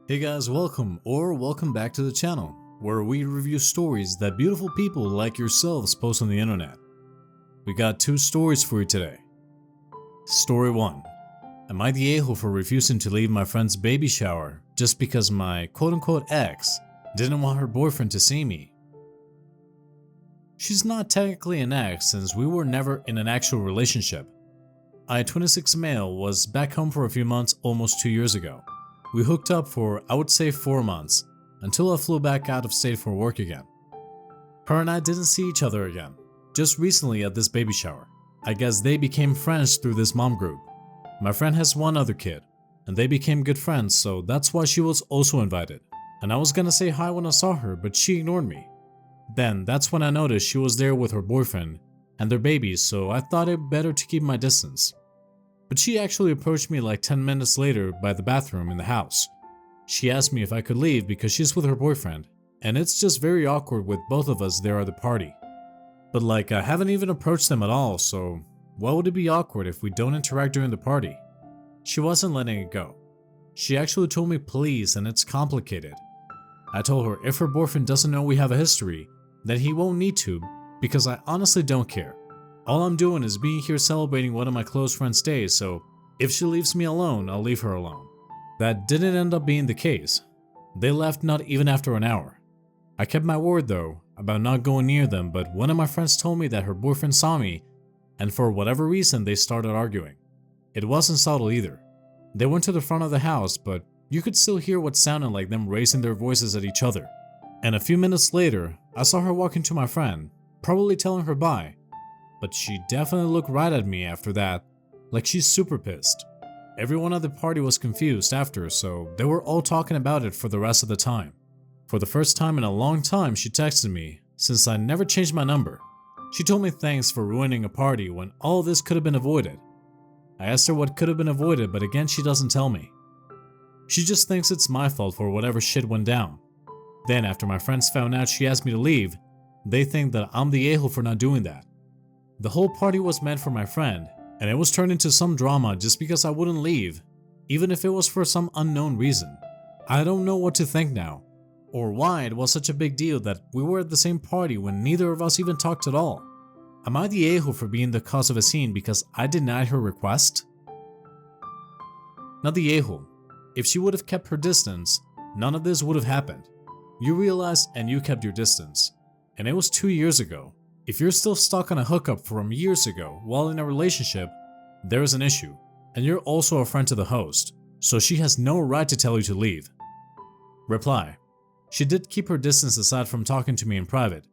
Hey guys, welcome back to the channel, where we review stories that beautiful people like yourselves post on the internet. We got two stories for you today. Story 1. Am I the a-hole for refusing to leave my friend's baby shower just because my quote-unquote ex didn't want her boyfriend to see me? She's not technically an ex since we were never in an actual relationship. I, 26 male, was back home for a few months almost 2 years ago. We hooked up for, I would say, 4 months, until I flew back out of state for work again. Her and I didn't see each other again, just recently at this baby shower. I guess they became friends through this mom group. My friend has one other kid, and they became good friends, so that's why she was also invited. And I was gonna say hi when I saw her, but she ignored me. Then that's when I noticed she was there with her boyfriend and their babies, so I thought it better to keep my distance. But she actually approached me like 10 minutes later by the bathroom in the house. She asked me if I could leave because she's with her boyfriend, and it's just very awkward with both of us there at the party. But like, I haven't even approached them at all, so why would it be awkward if we don't interact during the party? She wasn't letting it go. She actually told me please, and it's complicated. I told her if her boyfriend doesn't know we have a history, then he won't need to, because I honestly don't care. All I'm doing is being here celebrating one of my close friends' days, so if she leaves me alone, I'll leave her alone. That didn't end up being the case. They left not even after an hour. I kept my word though, about not going near them, but one of my friends told me that her boyfriend saw me, and for whatever reason they started arguing. It wasn't subtle either. They went to the front of the house, but you could still hear what sounded like them raising their voices at each other. And a few minutes later, I saw her walking to my friend, probably telling her bye. But she definitely looked right at me after that, like she's super pissed. Everyone at the party was confused after, so they were all talking about it for the rest of the time. For the first time in a long time, she texted me, since I never changed my number. She told me thanks for ruining a party when all this could have been avoided. I asked her what could have been avoided, but again she doesn't tell me. She just thinks it's my fault for whatever shit went down. Then after my friends found out she asked me to leave, they think that I'm the a-hole for not doing that. The whole party was meant for my friend, and it was turned into some drama just because I wouldn't leave, even if it was for some unknown reason. I don't know what to think now, or why it was such a big deal that we were at the same party when neither of us even talked at all. Am I the a-hole for being the cause of a scene because I denied her request? Not the a-hole. If she would have kept her distance, none of this would have happened. You realized and you kept your distance, and it was 2 years ago. If you're still stuck on a hookup from years ago while in a relationship, there is an issue, and you're also a friend to the host, so she has no right to tell you to leave. Reply. She did keep her distance aside from talking to me in private.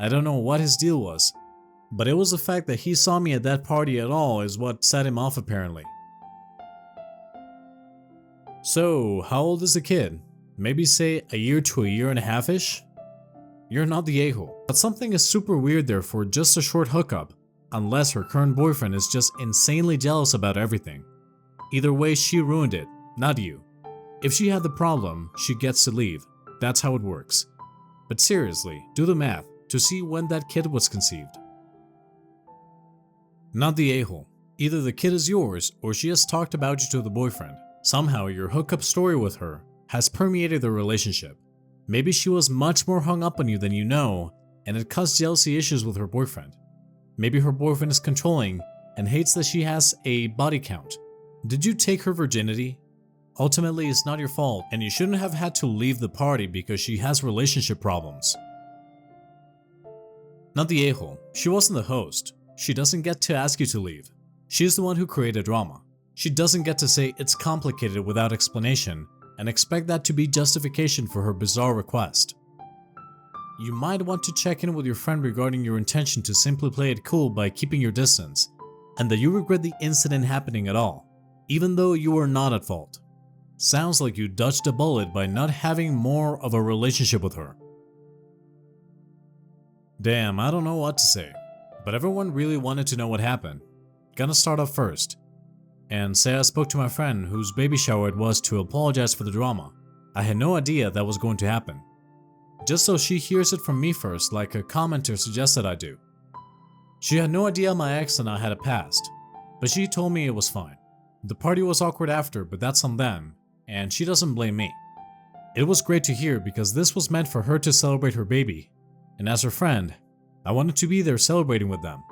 I don't know what his deal was, but it was the fact that he saw me at that party at all is what set him off apparently. So, how old is the kid? Maybe say a year to a year and a half-ish? You're not the a-hole. But something is super weird there for just a short hookup, unless her current boyfriend is just insanely jealous about everything. Either way, she ruined it, not you. If she had the problem, she gets to leave. That's how it works. But seriously, do the math to see when that kid was conceived. Not the a-hole. Either the kid is yours or she has talked about you to the boyfriend. Somehow your hookup story with her has permeated the relationship. Maybe she was much more hung up on you than you know, and it caused jealousy issues with her boyfriend. Maybe her boyfriend is controlling and hates that she has a body count. Did you take her virginity? Ultimately, it's not your fault, and you shouldn't have had to leave the party because she has relationship problems. Not the a-hole. She wasn't the host. She doesn't get to ask you to leave. She's the one who created drama. She doesn't get to say it's complicated without explanation and expect that to be justification for her bizarre request. You might want to check in with your friend regarding your intention to simply play it cool by keeping your distance, and that you regret the incident happening at all, even though you were not at fault. Sounds like you dodged a bullet by not having more of a relationship with her. Damn, I don't know what to say, but everyone really wanted to know what happened. Gonna start off first, and say I spoke to my friend whose baby shower it was to apologize for the drama. I had no idea that was going to happen. Just so she hears it from me first, like a commenter suggested I do. She had no idea my ex and I had a past, but she told me it was fine. The party was awkward after, but that's on them, and she doesn't blame me. It was great to hear because this was meant for her to celebrate her baby, and as her friend, I wanted to be there celebrating with them.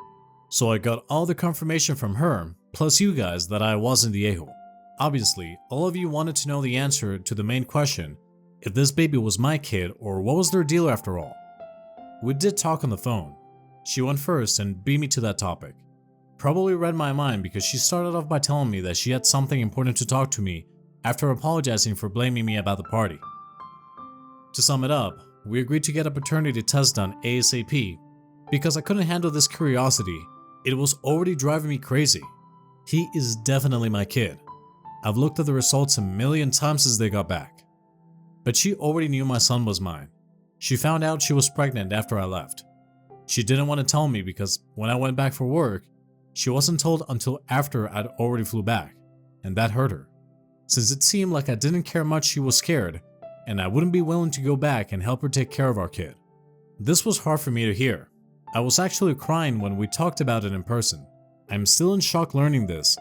So I got all the confirmation from her, plus you guys, that I wasn't the a-hole. Obviously, all of you wanted to know the answer to the main question, if this baby was my kid or what was their deal after all. We did talk on the phone. She went first and beat me to that topic. Probably read my mind because she started off by telling me that she had something important to talk to me after apologizing for blaming me about the party. To sum it up, we agreed to get a paternity test done ASAP because I couldn't handle this curiosity. It was already driving me crazy. He is definitely my kid. I've looked at the results a million times since they got back. But she already knew my son was mine. She found out she was pregnant after I left. She didn't want to tell me because when I went back for work, she wasn't told until after I'd already flew back, and that hurt her. Since it seemed like I didn't care much, she was scared, and I wouldn't be willing to go back and help her take care of our kid. This was hard for me to hear. I was actually crying when we talked about it in person. I'm still in shock learning this,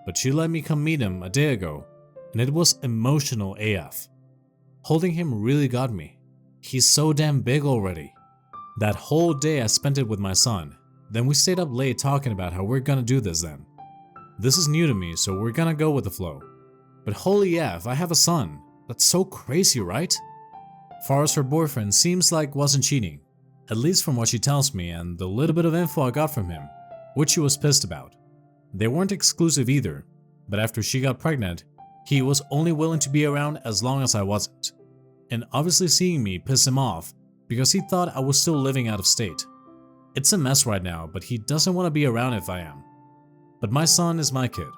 but she let me come meet him a day ago, and it was emotional AF. Holding him really got me. He's so damn big already. That whole day I spent it with my son. Then we stayed up late talking about how we're gonna do this then. This is new to me, so we're gonna go with the flow. But holy F, I have a son. That's so crazy, right? Far as her boyfriend seems like wasn't cheating, at least from what she tells me and the little bit of info I got from him, which she was pissed about. They weren't exclusive either, but after she got pregnant, he was only willing to be around as long as I wasn't. And obviously seeing me pissed him off because he thought I was still living out of state. It's a mess right now, but he doesn't want to be around if I am. But my son is my kid.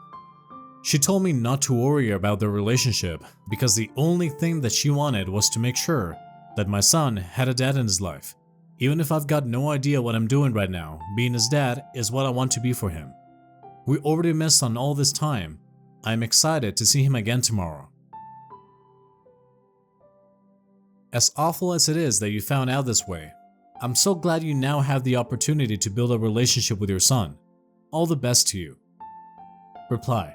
She told me not to worry about their relationship because the only thing that she wanted was to make sure that my son had a dad in his life. Even if I've got no idea what I'm doing right now, being his dad is what I want to be for him. We already missed on all this time. I'm excited to see him again tomorrow. As awful as it is that you found out this way, I'm so glad you now have the opportunity to build a relationship with your son. All the best to you. Reply: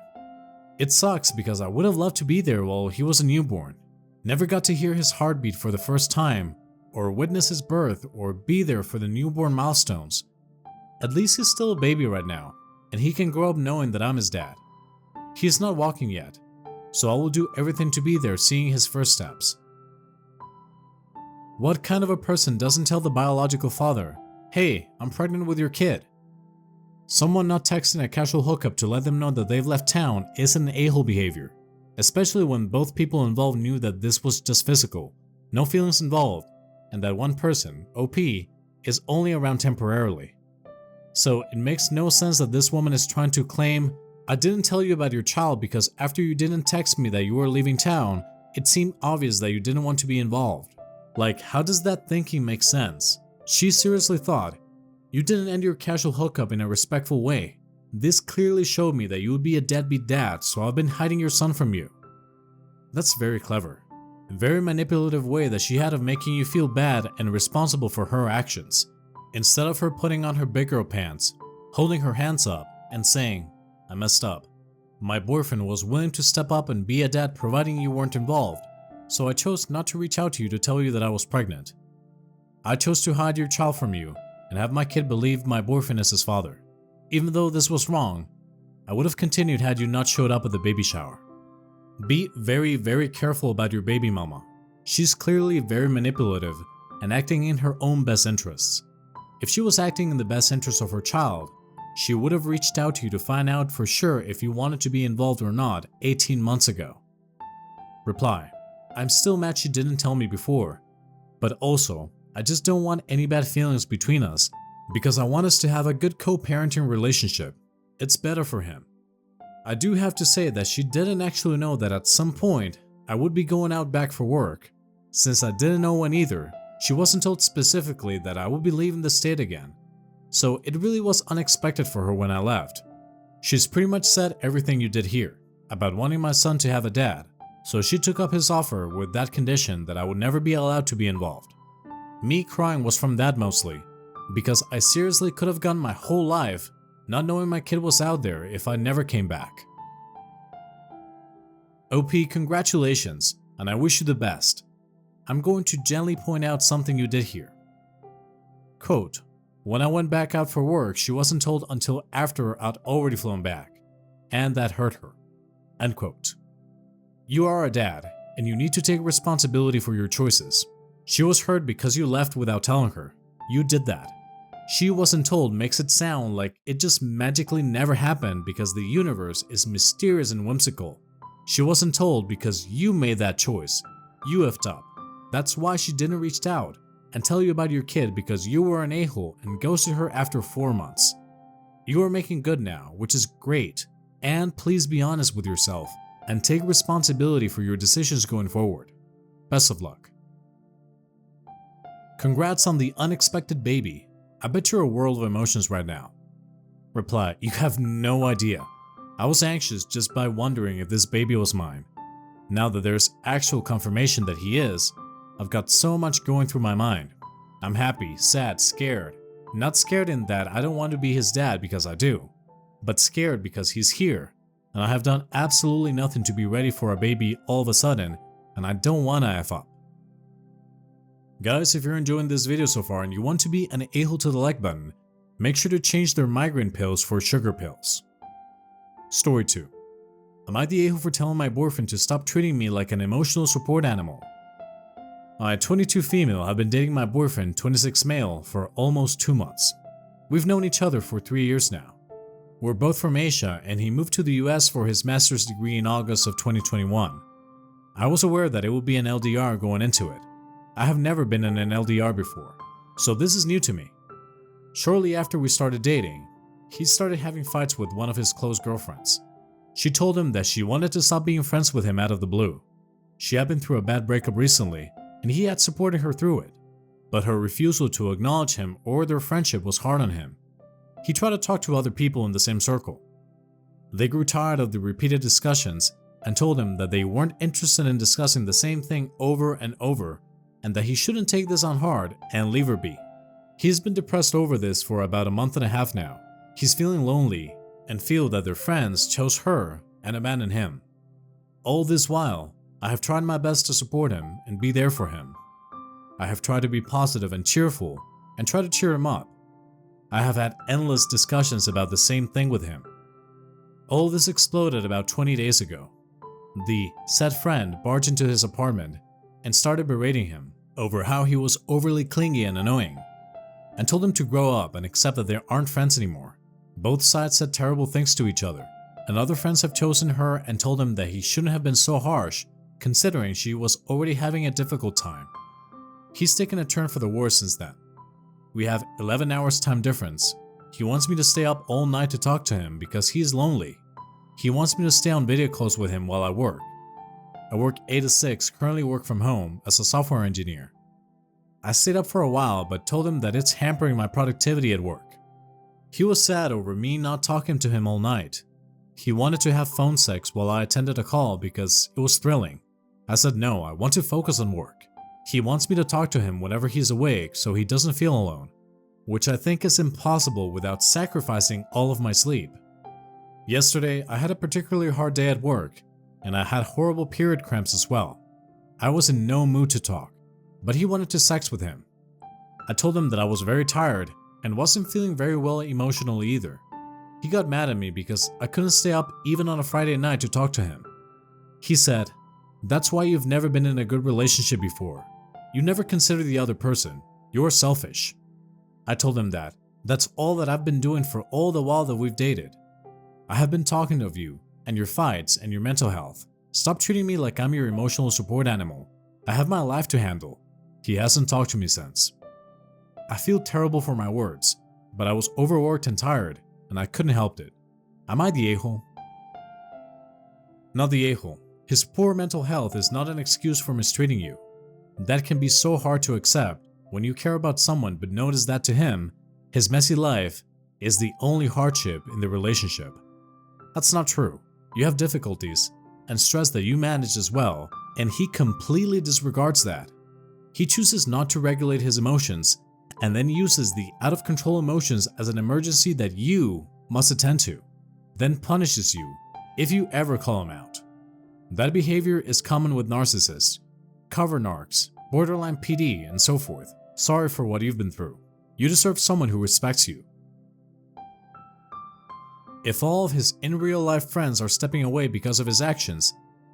it sucks because I would have loved to be there while he was a newborn. Never got to hear his heartbeat for the first time, or witness his birth, or be there for the newborn milestones. At least he's still a baby right now, and he can grow up knowing that I'm his dad. He's not walking yet, so I will do everything to be there seeing his first steps. What kind of a person doesn't tell the biological father, "Hey, I'm pregnant with your kid"? Someone not texting a casual hookup to let them know that they've left town isn't a-hole behavior, especially when both people involved knew that this was just physical, no feelings involved, and that one person, OP, is only around temporarily. So it makes no sense that this woman is trying to claim, "I didn't tell you about your child because after you didn't text me that you were leaving town, it seemed obvious that you didn't want to be involved." Like, how does that thinking make sense? She seriously thought, "You didn't end your casual hookup in a respectful way. This clearly showed me that you would be a deadbeat dad, so I've been hiding your son from you." That's very clever. A very manipulative way that she had of making you feel bad and responsible for her actions. Instead of her putting on her big girl pants, holding her hands up, and saying, "I messed up. My boyfriend was willing to step up and be a dad providing you weren't involved, so I chose not to reach out to you to tell you that I was pregnant. I chose to hide your child from you and have my kid believe my boyfriend is his father. Even though this was wrong, I would have continued had you not showed up at the baby shower." Be very, very careful about your baby mama. She's clearly very manipulative and acting in her own best interests. If she was acting in the best interest of her child, she would have reached out to you to find out for sure if you wanted to be involved or not 18 months ago. Reply: I'm still mad she didn't tell me before, but also, I just don't want any bad feelings between us because I want us to have a good co-parenting relationship. It's better for him. I do have to say that she didn't actually know that at some point I would be going out back for work. Since I didn't know when either, she wasn't told specifically that I would be leaving the state again. So it really was unexpected for her when I left. She's pretty much said everything you did here about wanting my son to have a dad, so she took up his offer with that condition that I would never be allowed to be involved. Me crying was from that mostly, because I seriously could have gone my whole life not knowing my kid was out there if I never came back. OP, congratulations, and I wish you the best. I'm going to gently point out something you did here. Quote, when I went back out for work, she wasn't told until after I'd already flown back, and that hurt her. End quote. You are a dad, and you need to take responsibility for your choices. She was hurt because you left without telling her. You did that. She wasn't told makes it sound like it just magically never happened because the universe is mysterious and whimsical. She wasn't told because you made that choice. You effed up. That's why she didn't reach out and tell you about your kid because you were an a-hole and ghosted her after 4 months. You are making good now, which is great. And please be honest with yourself and take responsibility for your decisions going forward. Best of luck. Congrats on the unexpected baby. I bet you're a world of emotions right now. Reply, you have no idea. I was anxious just by wondering if this baby was mine. Now that there's actual confirmation that he is, I've got so much going through my mind. I'm happy, sad, scared. Not scared in that I don't want to be his dad because I do, but scared because he's here, and I have done absolutely nothing to be ready for a baby all of a sudden, and I don't want to F up. Guys, if you're enjoying this video so far and you want to be an a-hole to the like button, make sure to change their migraine pills for sugar pills. Story 2. Am I the a-hole for telling my boyfriend to stop treating me like an emotional support animal? I, 22 female, have been dating my boyfriend, 26 male, for almost 2 months. We've known each other for 3 years now. We're both from Asia and he moved to the US for his master's degree in August of 2021. I was aware that it would be an LDR going into it. I have never been in an LDR before, so this is new to me. Shortly after we started dating, he started having fights with one of his close girlfriends. She told him that she wanted to stop being friends with him out of the blue. She had been through a bad breakup recently, and he had supported her through it, but her refusal to acknowledge him or their friendship was hard on him. He tried to talk to other people in the same circle. They grew tired of the repeated discussions and told him that they weren't interested in discussing the same thing over and over, and that he shouldn't take this on hard and leave her be. He's been depressed over this for about a month and a half now. He's feeling lonely and feel that their friends chose her and abandoned him. All this while, I have tried my best to support him and be there for him. I have tried to be positive and cheerful and try to cheer him up. I have had endless discussions about the same thing with him. All this exploded about 20 days ago. The said friend barged into his apartment and started berating him over how he was overly clingy and annoying, and told him to grow up and accept that they aren't friends anymore. Both sides said terrible things to each other, and other friends have chosen her and told him that he shouldn't have been so harsh considering she was already having a difficult time. He's taken a turn for the worse since then. We have 11 hours time difference. He wants me to stay up all night to talk to him because he is lonely. He wants me to stay on video calls with him while I work. I work 8 to 6, currently work from home as a software engineer. I stayed up for a while but told him that it's hampering my productivity at work. He was sad over me not talking to him all night. He wanted to have phone sex while I attended a call because it was thrilling. I said no, I want to focus on work. He wants me to talk to him whenever he's awake so he doesn't feel alone, which I think is impossible without sacrificing all of my sleep. Yesterday, I had a particularly hard day at work, and I had horrible period cramps as well. I was in no mood to talk, but he wanted to sex with him. I told him that I was very tired and wasn't feeling very well emotionally either. He got mad at me because I couldn't stay up even on a Friday night to talk to him. He said, "That's why you've never been in a good relationship before. You never consider the other person. You're selfish." I told him that that's all that I've been doing for all the while that we've dated. I have been talking of you and your fights and your mental health. Stop treating me like I'm your emotional support animal. I have my life to handle. He hasn't talked to me since. I feel terrible for my words, but I was overworked and tired, and I couldn't help it. Am I the a-hole? Not the a-hole. His poor mental health is not an excuse for mistreating you. That can be so hard to accept when you care about someone but notice that to him, his messy life is the only hardship in the relationship. That's not true. You have difficulties and stress that you manage as well, and he completely disregards that. He chooses not to regulate his emotions and then uses the out-of-control emotions as an emergency that you must attend to, then punishes you if you ever call him out. That behavior is common with narcissists, cover narcs, borderline PD, and so forth. Sorry for what you've been through. You deserve someone who respects you. If all of his in real life friends are stepping away because of his actions,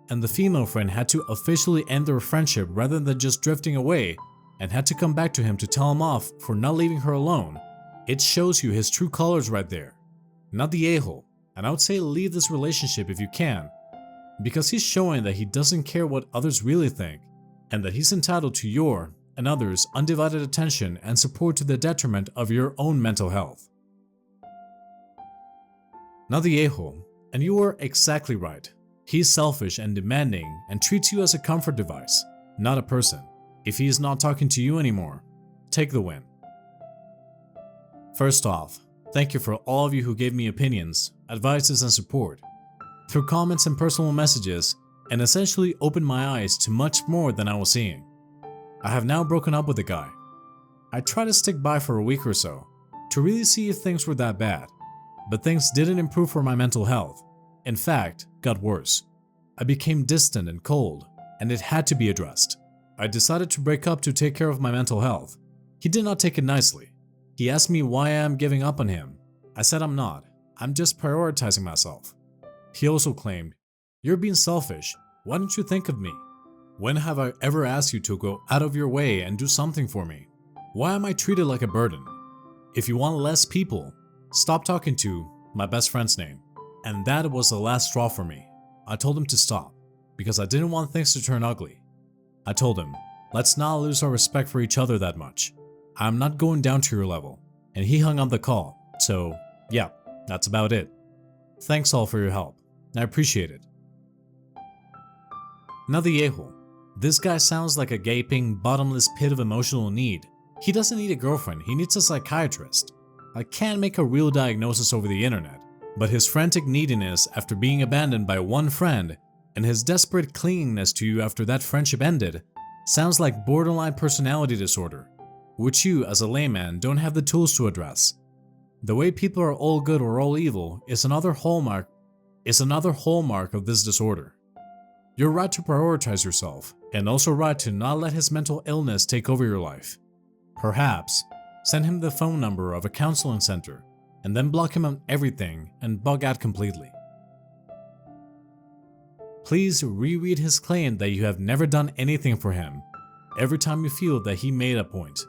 and the female friend had to officially end their friendship rather than just drifting away and had to come back to him to tell him off for not leaving her alone, it shows you his true colors right there. Not the a-hole. And I would say leave this relationship if you can, because he's showing that he doesn't care what others really think, and that he's entitled to your and others' undivided attention and support to the detriment of your own mental health. Not the a-hole, and you are exactly right. He's selfish and demanding and treats you as a comfort device, not a person. If he is not talking to you anymore, take the win. First off, thank you for all of you who gave me opinions, advices, and support through comments and personal messages, and essentially opened my eyes to much more than I was seeing. I have now broken up with the guy. I tried to stick by for a week or so to really see if things were that bad, but things didn't improve for my mental health. In fact, got worse. I became distant and cold, and it had to be addressed. I decided to break up to take care of my mental health. He did not take it nicely. He asked me why I am giving up on him. I said I'm not. I'm just prioritizing myself. He also claimed, "You're being selfish. Why don't you think of me? When have I ever asked you to go out of your way and do something for me? Why am I treated like a burden? If you want less people, stop talking to my best friend's name." And that was the last straw for me. I told him to stop because I didn't want things to turn ugly. I told him, let's not lose our respect for each other that much. I'm not going down to your level. And he hung up the call. So yeah, that's about it. Thanks all for your help. I appreciate it. Now the a-hole. This guy sounds like a gaping, bottomless pit of emotional need. He doesn't need a girlfriend, he needs a psychiatrist. I can't make a real diagnosis over the internet, but his frantic neediness after being abandoned by one friend and his desperate clinginess to you after that friendship ended sounds like borderline personality disorder, which you as a layman don't have the tools to address. The way people are all good or all evil is another hallmark of this disorder. You're right to prioritize yourself, and also right to not let his mental illness take over your life. Perhaps send him the phone number of a counseling center, and then block him on everything and bug out completely. Please reread his claim that you have never done anything for him every time you feel that he made a point.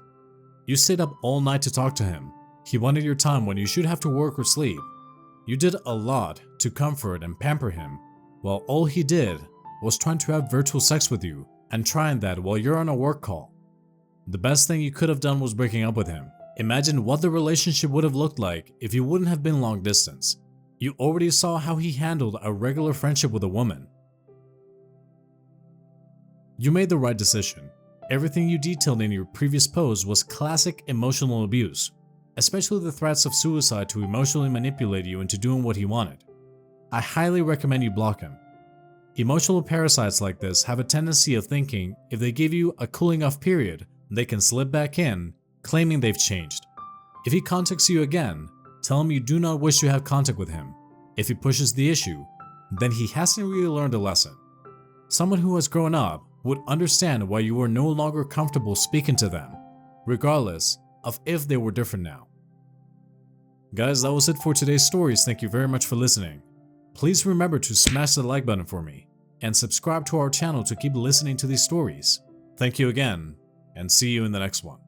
You stayed up all night to talk to him. He wanted your time when you should have to work or sleep. You did a lot to comfort and pamper him, while all he did was trying to have virtual sex with you and trying that while you're on a work call. The best thing you could have done was breaking up with him. Imagine what the relationship would have looked like if you wouldn't have been long distance. You already saw how he handled a regular friendship with a woman. You made the right decision. Everything you detailed in your previous post was classic emotional abuse, especially the threats of suicide to emotionally manipulate you into doing what he wanted. I highly recommend you block him. Emotional parasites like this have a tendency of thinking if they give you a cooling off period, they can slip back in, claiming they've changed. If he contacts you again, tell him you do not wish to have contact with him. If he pushes the issue, then he hasn't really learned a lesson. Someone who has grown up would understand why you are no longer comfortable speaking to them, regardless of if they were different now. Guys, that was it for today's stories. Thank you very much for listening. Please remember to smash the like button for me and subscribe to our channel to keep listening to these stories. Thank you again, and see you in the next one.